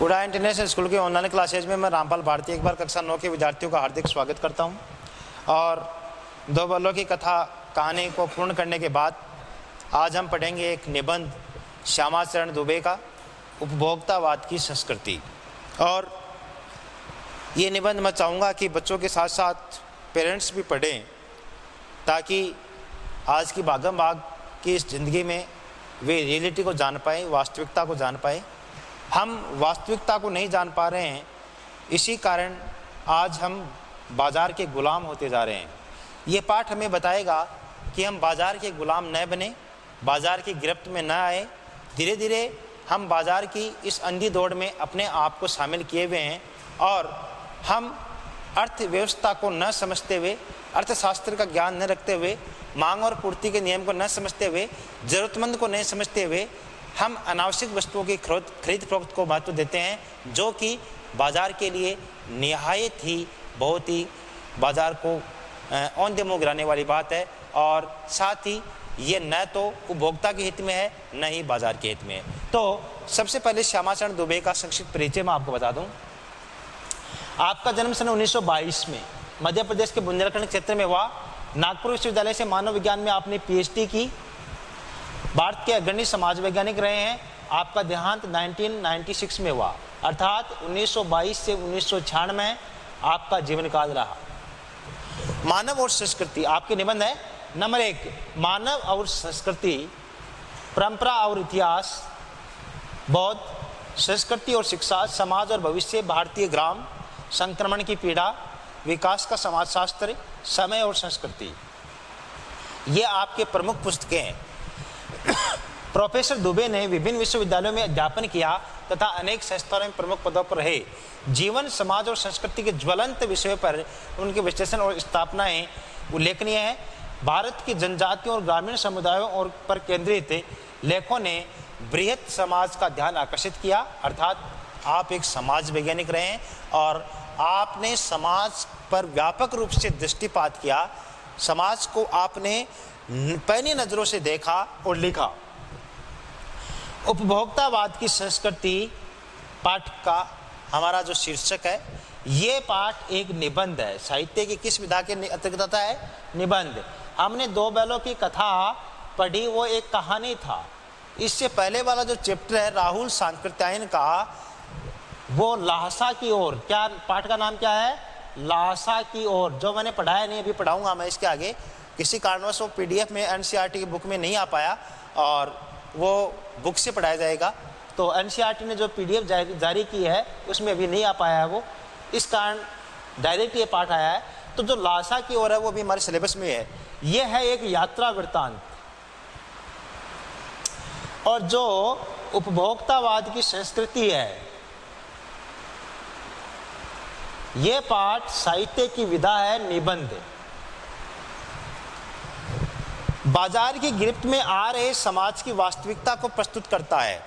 उड़ा international school के online classes में मैं रामपाल भारती एक बार कक्षा 9 के विद्यार्थियों का हार्दिक स्वागत करता हूं। और दो बलों की कथा कहानी को पूर्ण करने के बाद आज हम पढ़ेंगे एक निबंध श्यामा चरण दुबे का, उपभोक्तावाद की संस्कृति। और ये निबंध मैं चाहूँगा कि बच्चों के साथ साथ पेरेंट्स भी पढ़ें, ताकि आज की भागम भाग की इस ज़िंदगी में वे रियलिटी को जान पाएँ, वास्तविकता को जान पाएँ। हम वास्तविकता को नहीं जान पा रहे हैं, इसी कारण आज हम बाज़ार के गुलाम होते जा रहे हैं। ये पाठ हमें बताएगा कि हम बाज़ार के गुलाम न बने, बाज़ार की गिरफ्त में न आए। धीरे धीरे हम बाज़ार की इस अंधी दौड़ में अपने आप को शामिल किए हुए हैं और हम अर्थव्यवस्था को न समझते हुए, अर्थशास्त्र का ज्ञान न रखते हुए, मांग और पूर्ति के नियम को न समझते हुए, ज़रूरतमंद को नहीं समझते हुए हम अनावश्यक वस्तुओं की खरीद फरोख्त को महत्व देते हैं, जो कि बाज़ार के लिए निहायत ही बहुत ही बाज़ार को औंधे मुँह गिराने वाली बात है। और साथ ही ये न तो उपभोक्ता के हित में है, न ही बाज़ार के हित में है। तो सबसे पहले श्यामा चरण दुबे का संक्षिप्त परिचय मैं आपको बता दूं। आपका जन्म सन 1922 में मध्य प्रदेश के बुंदेलखंड क्षेत्र में हुआ। नागपुर विश्वविद्यालय से मानव विज्ञान में आपने PhD की। भारत के अग्रणी समाज वैज्ञानिक रहे हैं। आपका देहांत 1996 में हुआ, अर्थात 1922 से 1996 में आपका जीवन काल रहा। मानव और संस्कृति आपके निबंध है। नंबर 1, मानव और संस्कृति, परंपरा और इतिहास, बौद्ध संस्कृति और शिक्षा, समाज और भविष्य, भारतीय ग्राम, संक्रमण की पीड़ा, विकास का समाजशास्त्र, समय और संस्कृति, ये आपके प्रमुख पुस्तकें हैं। प्रोफेसर दुबे ने विभिन्न विश्वविद्यालयों में अध्यापन किया तथा अनेक संस्थाओं में प्रमुख पदों पर रहे। जीवन, समाज और संस्कृति के ज्वलंत विषयों पर उनके विश्लेषण और स्थापनाएं उल्लेखनीय हैं। भारत की जनजातियों और ग्रामीण समुदायों और पर केंद्रित लेखों ने बृहत समाज का ध्यान आकर्षित किया, अर्थात आप एक समाज वैज्ञानिक रहे हैं और आपने समाज पर व्यापक रूप से दृष्टिपात किया। समाज को आपने पैनी नज़रों से देखा और लिखा। उपभोक्तावाद की संस्कृति पाठ का हमारा जो शीर्षक है, ये पाठ एक निबंध है। साहित्य की किस विधा के अंतर्गत आता है? निबंध। हमने दो बैलों की कथा पढ़ी, वो एक कहानी था। इससे पहले वाला जो चैप्टर है राहुल सांकृत्यायन का, वो लाहसा की ओर, क्या पाठ का नाम क्या है? लाहसा की ओर, जो मैंने पढ़ाया नहीं, अभी पढ़ाऊंगा मैं इसके आगे। किसी कारणवश वो PDF में NCERT की बुक में नहीं आ पाया और वो बुक से पढ़ाया जाएगा। तो NCERT ने जो PDF जारी की है उसमें अभी नहीं आ पाया है वो, इस कारण डायरेक्ट ये पाठ आया है। तो जो लासा की ओर है वो भी हमारे सिलेबस में है। ये है एक यात्रा वृत्तांत। और जो उपभोक्तावाद की संस्कृति है, ये पाठ साहित्य की विधा है निबंध। बाजार की गिरफ्त में आ रहे समाज की वास्तविकता को प्रस्तुत करता है,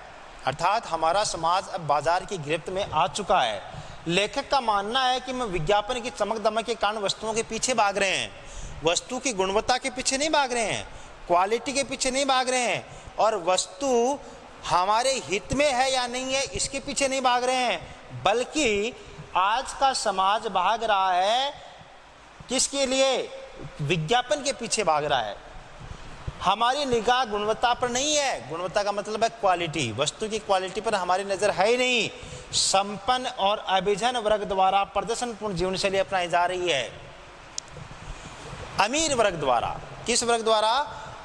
अर्थात हमारा समाज अब बाजार की गिरफ्त में आ चुका है। लेखक का मानना है कि हम विज्ञापन की चमक दमक के कारण वस्तुओं के पीछे भाग रहे हैं, वस्तु की गुणवत्ता के पीछे नहीं भाग रहे हैं, क्वालिटी के पीछे नहीं भाग रहे हैं, और वस्तु हमारे हित में है या नहीं है इसके पीछे नहीं भाग रहे हैं, बल्कि आज का समाज भाग रहा है किसके लिए? विज्ञापन के पीछे भाग रहा है। हमारी निगाह गुणवत्ता पर नहीं है। गुणवत्ता का मतलब है क्वालिटी। वस्तु की क्वालिटी पर हमारी नज़र है ही नहीं। संपन्न और अभिजन वर्ग द्वारा प्रदर्शनपूर्ण जीवन शैली अपनाई जा रही है। अमीर वर्ग द्वारा, किस वर्ग द्वारा?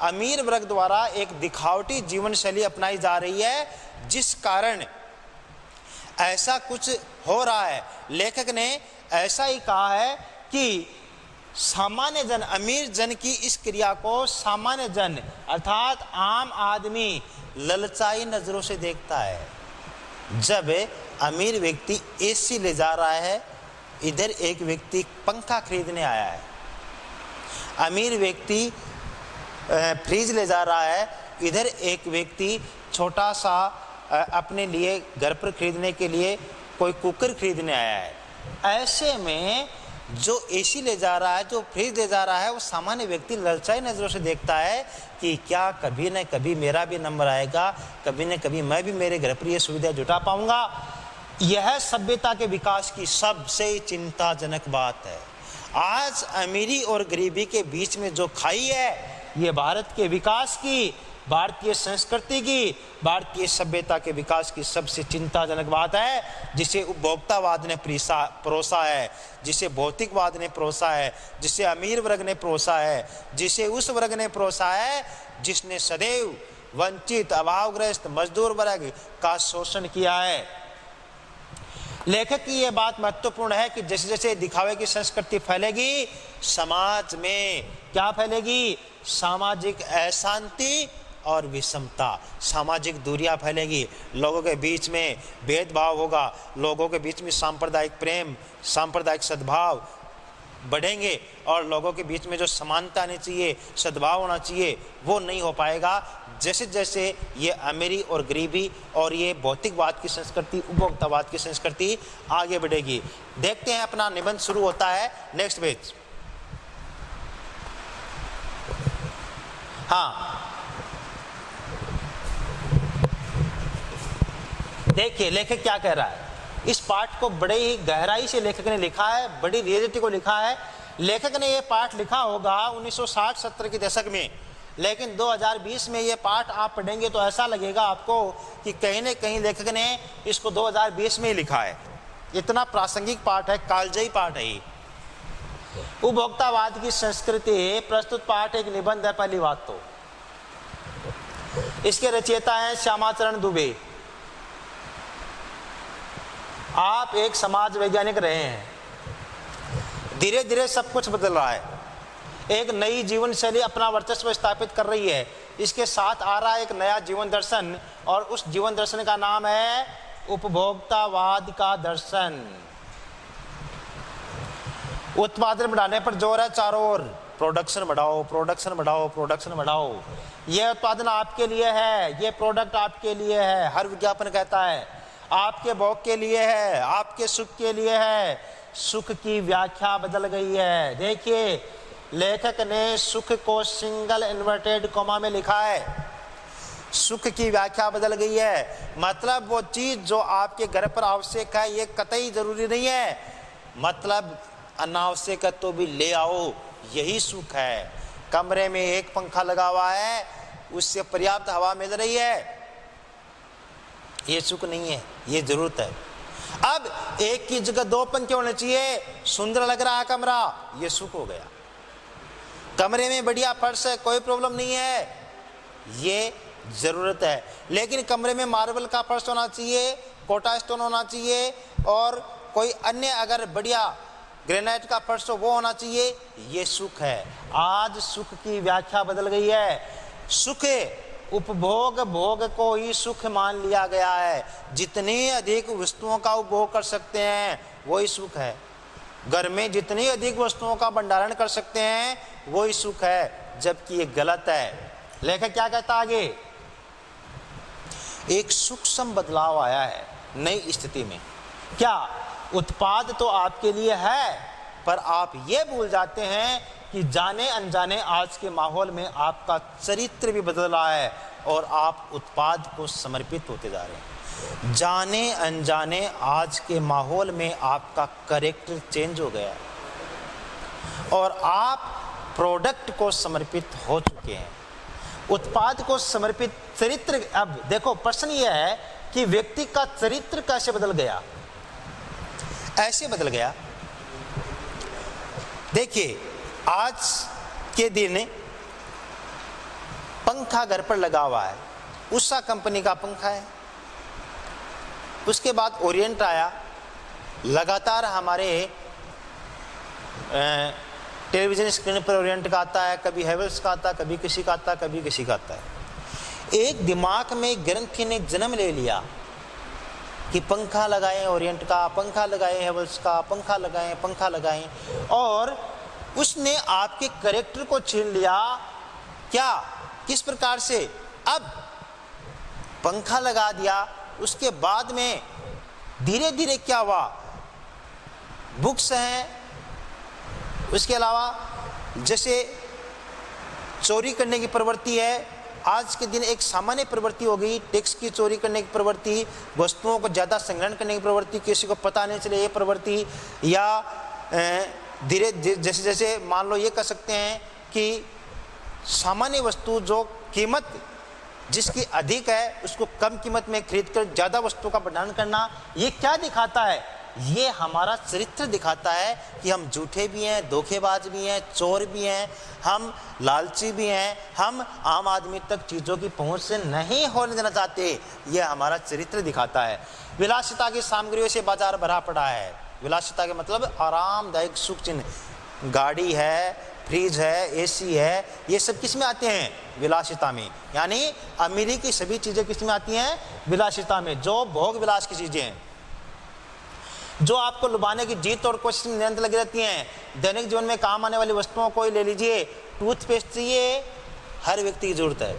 अमीर वर्ग द्वारा एक दिखावटी जीवन शैली अपनाई जा रही है, जिस कारण ऐसा कुछ हो रहा है। लेखक ने ऐसा ही कहा है कि सामान्य जन, अमीर जन की इस क्रिया को सामान्य जन अर्थात आम आदमी ललचाई नजरों से देखता है। जब अमीर व्यक्ति AC ले जा रहा है, इधर एक व्यक्ति पंखा खरीदने आया है। अमीर व्यक्ति फ्रिज ले जा रहा है, इधर एक व्यक्ति छोटा सा अपने लिए घर पर खरीदने के लिए कोई कुकर खरीदने आया है। ऐसे में जो AC ले जा रहा है, जो फ्रिज ले जा रहा है, वो सामान्य व्यक्ति ललचाई नज़रों से देखता है कि क्या कभी न कभी मेरा भी नंबर आएगा, कभी न कभी मैं भी मेरे घर पर ये सुविधा जुटा पाऊंगा। यह सभ्यता के विकास की सबसे चिंताजनक बात है। आज अमीरी और गरीबी के बीच में जो खाई है, ये भारत के विकास की, भारतीय संस्कृति की, भारतीय सभ्यता के विकास की सबसे चिंताजनक बात है, जिसे उपभोक्तावाद ने परोसा है, जिसे भौतिकवाद ने परोसा है, जिसे अमीर वर्ग ने परोसा है, जिसे उस वर्ग ने परोसा है जिसने सदैव वंचित, अभावग्रस्त, मजदूर वर्ग का शोषण किया है। लेखक की यह बात महत्वपूर्ण है कि जैसे जैसे दिखावे की संस्कृति फैलेगी, समाज में क्या फैलेगी? सामाजिक अशांति और विषमता, सामाजिक दूरियां फैलेगी, लोगों के बीच में भेदभाव होगा, लोगों के बीच में सांप्रदायिक प्रेम, सांप्रदायिक सद्भाव बढ़ेंगे और लोगों के बीच में जो समानता आनी चाहिए, सद्भाव होना चाहिए, वो नहीं हो पाएगा। जैसे जैसे ये अमीरी और गरीबी और ये भौतिकवाद की संस्कृति, उपभोक्तावाद की संस्कृति आगे बढ़ेगी। देखते हैं, अपना निबंध शुरू होता है, नेक्स्ट पेज। हाँ, देखिए लेखक क्या कह रहा है। इस पाठ को बड़े ही गहराई से लेखक ने लिखा है, बड़ी रियलिटी को लिखा है। लेखक ने यह पाठ लिखा होगा 1960-70 के दशक में, लेकिन 2020 में ये पाठ आप पढ़ेंगे तो ऐसा लगेगा आपको कि कहीं न कहीं लेखक ने इसको 2020 में ही लिखा है। इतना प्रासंगिक पाठ है, कालजयी पाठ है। उपभोक्तावाद की संस्कृति प्रस्तुत पाठ एक निबंध है। पहली बात तो इसके रचयिता हैं श्यामाचरण दुबे। आप एक समाज वैज्ञानिक रहे हैं। धीरे धीरे सब कुछ बदल रहा है, एक नई जीवन शैली अपना वर्चस्व स्थापित कर रही है। इसके साथ आ रहा है एक नया जीवन दर्शन, और उस जीवन दर्शन का नाम है उपभोक्तावाद का दर्शन। उत्पादन बढ़ाने पर जोर है चारों ओर, प्रोडक्शन बढ़ाओ, प्रोडक्शन बढ़ाओ, प्रोडक्शन बढ़ाओ। यह उत्पादन आपके लिए है, यह प्रोडक्ट आपके लिए है, हर विज्ञापन कहता है। आपके भोग के लिए है, आपके सुख के लिए है। सुख की व्याख्या बदल गई है। देखिए, लेखक ने सुख को सिंगल इन्वर्टेड कॉमा में लिखा है। सुख की व्याख्या बदल गई है, मतलब वो चीज जो आपके घर पर आवश्यक है, ये कतई जरूरी नहीं है। मतलब अनावश्यक है तो भी ले आओ, यही सुख है। कमरे में एक पंखा लगा हुआ है, उससे पर्याप्त हवा मिल रही है, ये सुख नहीं है, ये जरूरत है। अब एक की जगह 2 पंखे होने चाहिए, सुंदर लग रहा है कमरा, ये सुख हो गया। कमरे में बढ़िया फर्श है, कोई प्रॉब्लम नहीं है, ये जरूरत है। लेकिन कमरे में मार्बल का फर्श होना चाहिए, कोटा स्टोन होना चाहिए, और कोई अन्य अगर बढ़िया ग्रेनाइट का फर्श हो वो होना चाहिए, ये सुख है। आज सुख की व्याख्या बदल गई है। सुख उपभोग, भोग को ही सुख मान लिया गया है। जितनी अधिक वस्तुओं का उपभोग कर सकते हैं वही सुख है। घर में जितनी अधिक वस्तुओं का भंडारण कर सकते हैं वही सुख है, जबकि ये गलत है। लेखक क्या कहता आगे? एक सूक्ष्म बदलाव आया है नई स्थिति में। क्या? उत्पाद तो आपके लिए है, पर आप ये भूल जाते हैं कि जाने अनजाने आज के माहौल में आपका चरित्र भी बदल रहा है और आप उत्पाद को समर्पित होते जा रहे हैं। जाने अनजाने आज के माहौल में आपका कैरेक्टर चेंज हो गया और आप प्रोडक्ट को समर्पित हो चुके हैं, उत्पाद को समर्पित। चरित्र, अब देखो प्रश्न यह है कि व्यक्ति का चरित्र कैसे बदल गया? ऐसे बदल गया, देखिए आज के दिन पंखा घर पर लगा हुआ है, उषा कंपनी का पंखा है। उसके बाद ओरिएंट आया, लगातार हमारे टेलीविजन स्क्रीन पर ओरिएंट का आता है, कभी हैवेल्स का आता है, कभी किसी का आता है, कभी किसी का आता है। एक दिमाग में ग्रंथि ने जन्म ले लिया कि पंखा लगाएं ओरिएंट का, पंखा लगाएं हैवेल्स का, पंखा लगाएं, पंखा लगाएं, और उसने आपके कैरेक्टर को छीन लिया। क्या? किस प्रकार से? अब पंखा लगा दिया, उसके बाद में धीरे धीरे क्या हुआ? बुक्स हैं, उसके अलावा जैसे चोरी करने की प्रवृत्ति है, आज के दिन एक सामान्य प्रवृत्ति हो गई, टैक्स की चोरी करने की प्रवृत्ति, वस्तुओं को ज़्यादा संग्रहण करने की प्रवृत्ति, किसी को पता नहीं चले ये प्रवृत्ति, या धीरे जैसे जैसे मान लो ये कह सकते हैं कि सामान्य वस्तु जो कीमत जिसकी अधिक है उसको कम कीमत में खरीद कर ज़्यादा वस्तु का भंडारण करना, ये क्या दिखाता है? ये हमारा चरित्र दिखाता है कि हम झूठे भी हैं, धोखेबाज भी हैं, चोर भी हैं, हम लालची भी हैं, हम आम आदमी तक चीज़ों की पहुंच से नहीं होने देना चाहते। ये हमारा चरित्र दिखाता है। विलासिता की सामग्रियों से बाजार भरा पड़ा है। विलासिता के मतलब आरामदायक सुख चिन्ह, गाड़ी है, फ्रिज है, एसी है, ये सब किस में आते हैं? विलासिता में। यानी अमीरी की सभी चीज़ें किस में आती हैं? विलासिता में। जो भोग विलास की चीज़ें हैं, जो आपको लुभाने की जीत और कोशिश में निरंतर लगी रहती हैं। दैनिक जीवन में काम आने वाली वस्तुओं को ही ले लीजिए, टूथपेस्ट चाहिए, हर व्यक्ति की जरूरत है।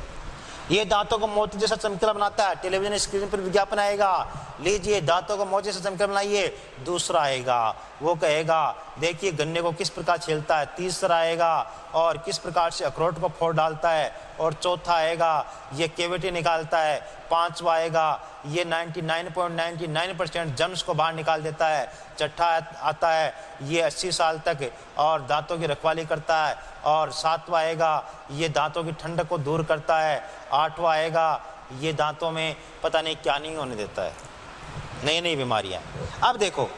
ये दांतों को मोती जैसा चमकीला बनाता है, टेलीविजन स्क्रीन पर विज्ञापन आएगा, लीजिए दांतों को मोती जैसा चमकीला बनाइए। दूसरा आएगा, वो कहेगा देखिए गन्ने को किस प्रकार छीलता है। तीसरा आएगा और किस प्रकार से अखरोट को फोड़ डालता है। और चौथा आएगा ये कैविटी निकालता है। पांचवा आएगा ये 99.99% जम्स को बाहर निकाल देता है। छठा आता है ये 80 साल तक और दांतों की रखवाली करता है। और सातवां आएगा ये दांतों की ठंडक को दूर करता है। आठवां आएगा ये दांतों में पता नहीं क्या नहीं होने देता है, नई नई बीमारियां। अब देखो,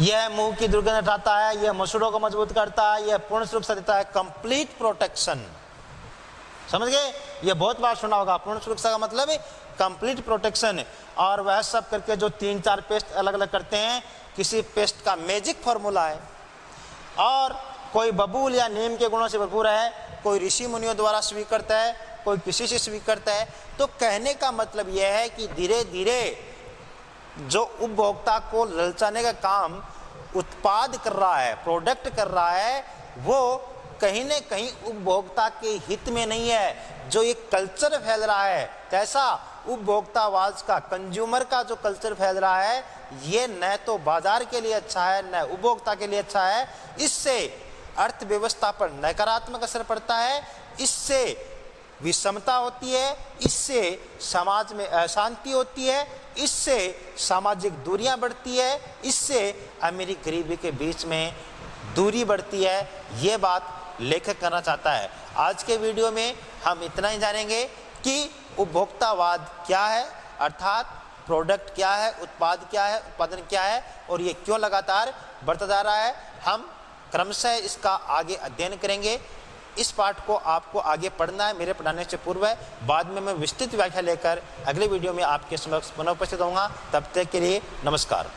यह मुंह की दुर्गंध हटाता है, यह मसूड़ों को मजबूत करता है, यह पूर्ण सुरक्षा देता है, कंप्लीट प्रोटेक्शन। समझ गए? ये बहुत बार सुना होगा, पूर्ण सुरक्षा का मतलब कंप्लीट प्रोटेक्शन। और वह सब करके जो 3-4 पेस्ट अलग अलग करते हैं, किसी पेस्ट का मैजिक फॉर्मूला है। और कोई बबूल या नीम के गुणों से भरपूर है, कोई ऋषि मुनियों द्वारा स्वीकृत है, कोई किसी से स्वीकृत है। तो कहने का मतलब यह है कि धीरे धीरे जो उपभोक्ता को ललचाने का काम उत्पाद कर रहा है, प्रोडक्ट कर रहा है, वो कहीं न कहीं उपभोक्ता के हित में नहीं है। जो एक कल्चर फैल रहा है, कैसा? उपभोक्तावाद का, कंज्यूमर का जो कल्चर फैल रहा है, ये न तो बाजार के लिए अच्छा है न उपभोक्ता के लिए अच्छा है। इससे अर्थव्यवस्था पर नकारात्मक असर पड़ता है, इससे विषमता होती है, इससे समाज में अशांति होती है, इससे सामाजिक दूरियां बढ़ती है, इससे अमीरी गरीबी के बीच में दूरी बढ़ती है। ये बात लेखक करना चाहता है। आज के वीडियो में हम इतना ही जानेंगे कि उपभोक्तावाद क्या है, अर्थात प्रोडक्ट क्या है, उत्पाद क्या है, उत्पादन क्या है और ये क्यों लगातार बढ़ता जा रहा है। हम क्रमशः इसका आगे अध्ययन करेंगे। इस पाठ को आपको आगे पढ़ना है, मेरे पढ़ाने से पूर्व है। बाद में मैं विस्तृत व्याख्या लेकर अगले वीडियो में आपके समक्ष पुनः उपस्थित होऊंगा। तब तक के लिए नमस्कार।